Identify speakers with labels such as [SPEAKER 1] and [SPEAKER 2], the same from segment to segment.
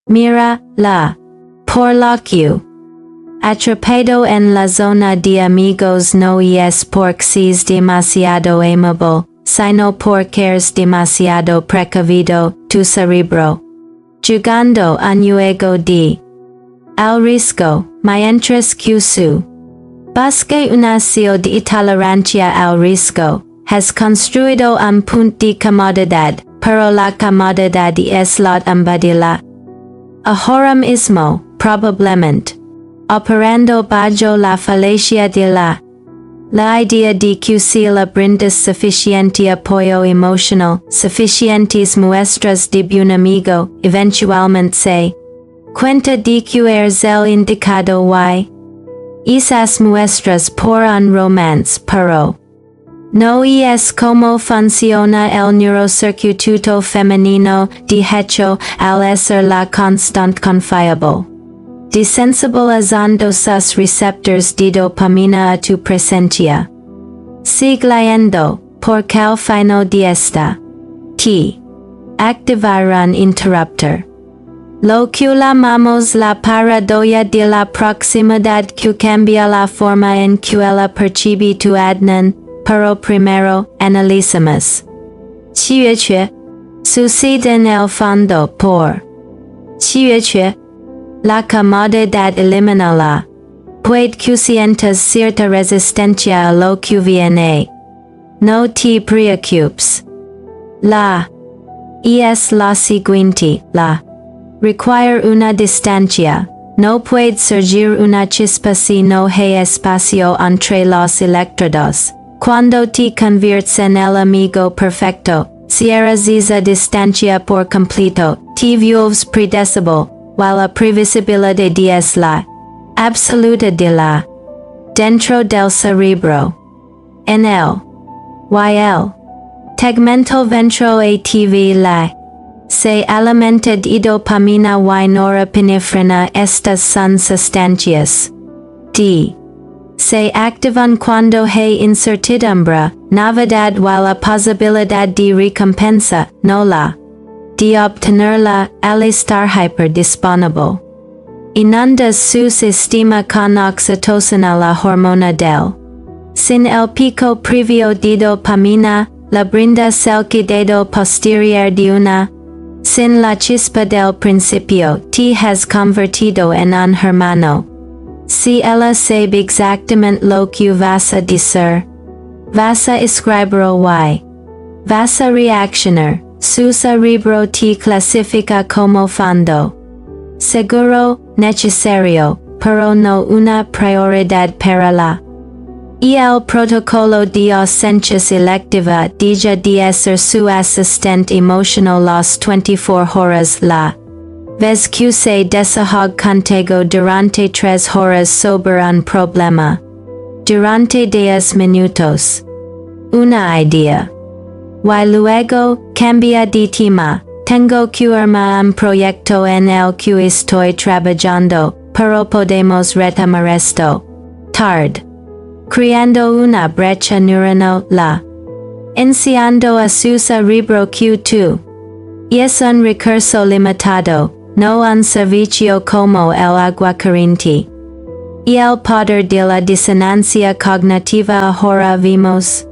[SPEAKER 1] Mira, la. Por lo que. Atrapado en la zona de amigos no es porque seas demasiado amable, sino porque eres demasiado precavido, tu cerebro. Jugando a juego de. Al risco, mientras que su. Busca una de tolerancia al risco, has construido un punto de comodidad, pero la comodidad es lo embadila. Ahora mismo, probablemente. Operando bajo la falacia de la idea de que si le brindas suficiente apoyo emocional, suficientes muestras de un amigo, eventualmente se cuenta de que eres el indicado y esas muestras por un romance, pero no es como funciona el neurocircuito femenino, de hecho, al ser la constante confiable. Desensibilizando sus receptores de dopamina a tu presencia. Siguiendo, porque al final de esta. T. Activar un interruptor. Lo que llamamos la paradoja de la proximidad que cambia la forma en que ella percibe tu adnan, pero primero, analicemos. Chiuche. Sucede en el fondo por. Chiuche. La comodidad elimina la. Puede que sientas cierta resistencia a lo que viene. No te preocupes. La. Es la siguiente, la. Require una distancia. No puede surgir una chispa si no hay espacio entre los electrodos. Cuando te conviertes en el amigo perfecto, cierras esa distancia por completo, te vuelves predecible. While la previsibilidad es la absoluta de la dentro del cerebro. En el tegmental ventral ATV la se alimenta de dopamina y norepinefrina. Estas son sustancias d. Se activan cuando hay incertidumbre, novedad y la posibilidad de recompensa, no la de obtenerla al estar hyperdisponible. Inundas su sistema con oxitocina, la hormona del. Sin el pico previo de dopamina, la brinda el cuidado posterior de una. Sin la chispa del principio, te has convertido en un hermano. Si ella sabe exactamente lo que vas a decir, vas a escribirlo y vas a reaccionar. Su cerebro te clasifica como fondo. Seguro, necesario, pero no una prioridad para la. Y el protocolo de ausencia selectiva deja de ser su asistente emocional las 24 horas la. Vez que se desahoga contigo durante 3 horas sobre un problema. Durante 10 minutos. Una idea. Y luego, cambia de tema. Tengo que armar un proyecto en el que estoy trabajando, pero podemos retomar esto. Tard. Creando una brecha neuronal, la. Enseñando a su cerebro que tú. Es un recurso limitado, no un servicio como el agua corriente. Y el poder de la disonancia cognitiva ahora vimos.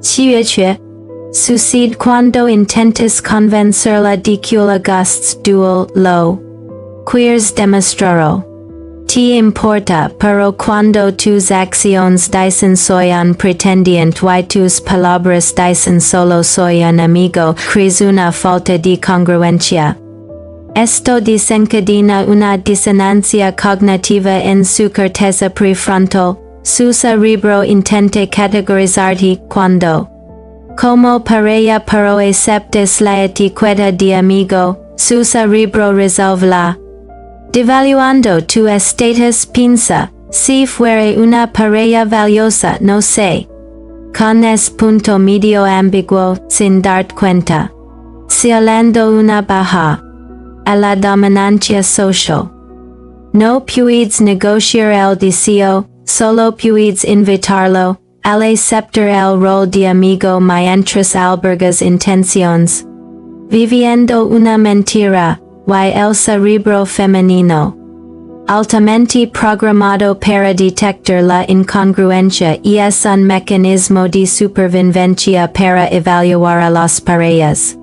[SPEAKER 1] Chiuche. Sucede cuando intentas convencerla de que le gustas dual lo. Quieres demostrarlo. Te importa, pero cuando tus acciones dicen soy un pretendiente y tus palabras dicen solo soy un amigo, crees una falta de congruencia. Esto desencadena una disonancia cognitiva en su corteza prefrontal. Su cerebro intenta categorizarte cuando. Como pareja pero aceptas la etiqueta de amigo, su cerebro resolve la. Devaluando tu estatus piensa, si fuera una pareja valiosa no sé. Con es punto medio ambiguo, sin darte cuenta. Sealando una baja. A la dominancia social. No puedes negociar el deseo, solo puedes invitarlo. Al aceptar el rol de amigo mientras albergas intenciones. Viviendo una mentira, y el cerebro femenino. Altamente programado para detectar la incongruencia y es un mecanismo de supervivencia para evaluar a las parejas.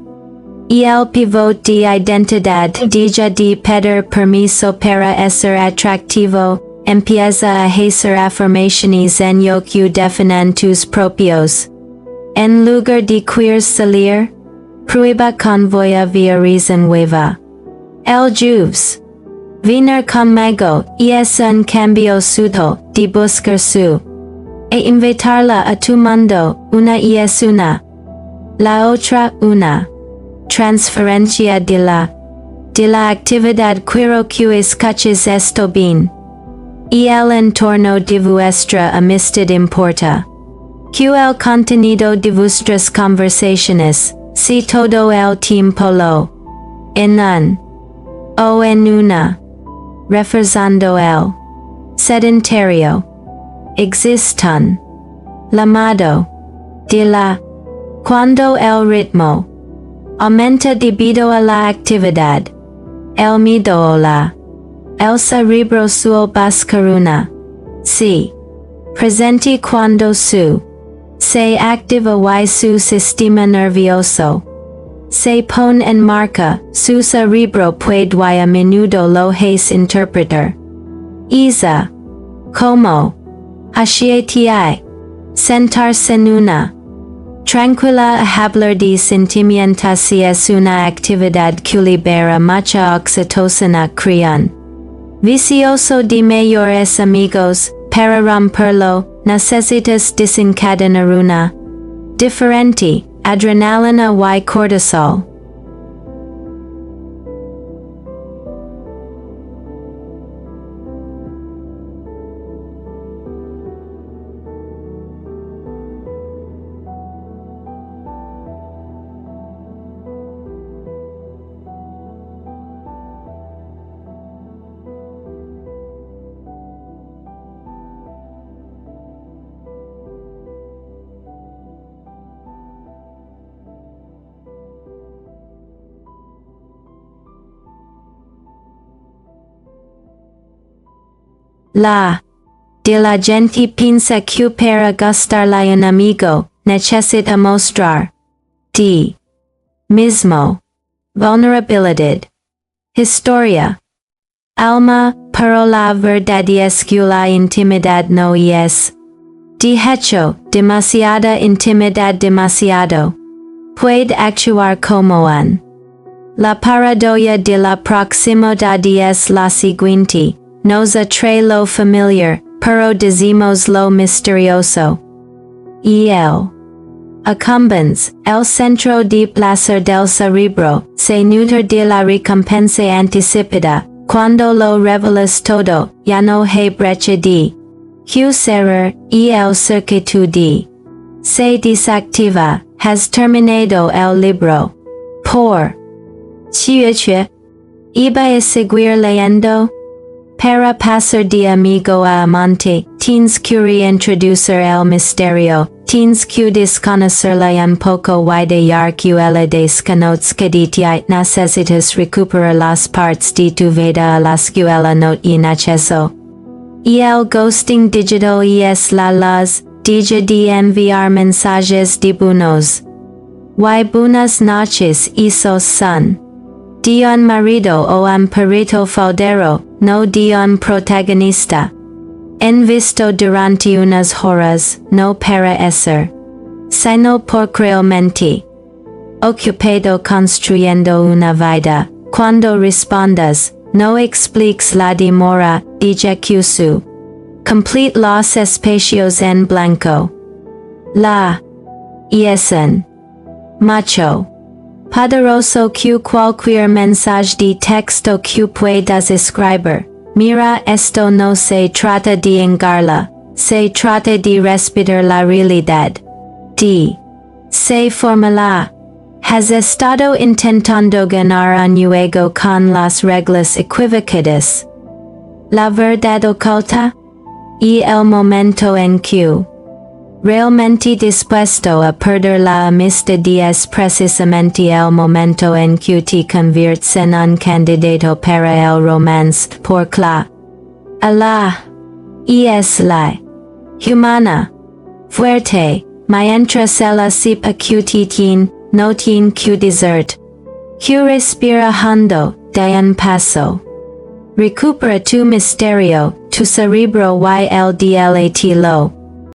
[SPEAKER 1] Y el pivot de identidad deja de pedir permiso para ser atractivo, empieza a hacer afirmaciones en lo que definen tus propios. En lugar de querer salir, prueba con voy a via reason nueva. El jueves. Venir conmigo y es un cambio sutil de buscar su. E invitarla a tu mundo, una y es una. La otra, una. Transferencia de la actividad quiero que escuches esto bien. Y el entorno de vuestra amistad importa. Que el contenido de vuestras conversaciones, si todo el tiempo lo. En un. O en una. Reforzando el. Sedentario. Existan. Llamado. De la. Cuando el ritmo. Aumenta debido a la actividad. El miedo o la. El cerebro suele buscar una. Sí. Presente cuando se activa y su sistema nervioso. Se pone en marcha, su cerebro puede y a menudo lo hace interpretar. Isa. Cómo. Ascieti. Sentarse en una. Tranquila a hablar de sentimientos si es una actividad que libera mucha oxitocina crean. Vicioso de mayores amigos, para romperlo, necesitas desencadenar una. Diferente, adrenalina y cortisol. De la gente piensa que para gustarle a un amigo, necesita mostrar. Mismo. Vulnerabilidad. Historia. Alma, pero la verdad es que la intimidad no es. De hecho, demasiada intimidad demasiado. Puede actuar como un. La paradoja de la proximidad es la siguiente. Nos atrae lo familiar, pero decimos lo misterioso. Y el accumbens, el centro de placer del cerebro, se nutre de la recompensa anticipada, cuando lo revelas todo, ya no hay brecha de cerrar, y el circuito de se desactiva, has terminado el libro. Por iba a seguir leyendo. Para pasar de amigo a amante, tienes que reintroducir el misterio, tienes que desconocerla un poco y dejar que ella desconozca de ti. Necesitas recuperar las partes de tu vida a las que ella no tiene acceso. Y el ghosting digital es la luz, deja de enviar mensajes de buenos y buenas noches esos son. De un marido o un perrito faldero, no de un protagonista. En visto durante unas horas, no para ser. Sino por realmente. Ocupado construyendo una vida, cuando respondas, no expliques la demora, deja que su. Complete los espacios en blanco. La. Y es un. Macho. Poderoso que cualquier mensaje de texto que puedas escribir. Mira, esto no se trata de engarla, se trata de respetar la realidad. Se formula. Has estado intentando ganar un juego con las reglas equivocadas. La verdad oculta. Y el momento en que Realmente dispuesto a perder la amistad es precisamente el momento en que te conviertes en un candidato para el romance, porque la es la humana fuerte, mientras ella sepa que te no tiene que desert. Que respira hondo, de un paso. Recupera tu misterio, tu cerebro y el dlat lo.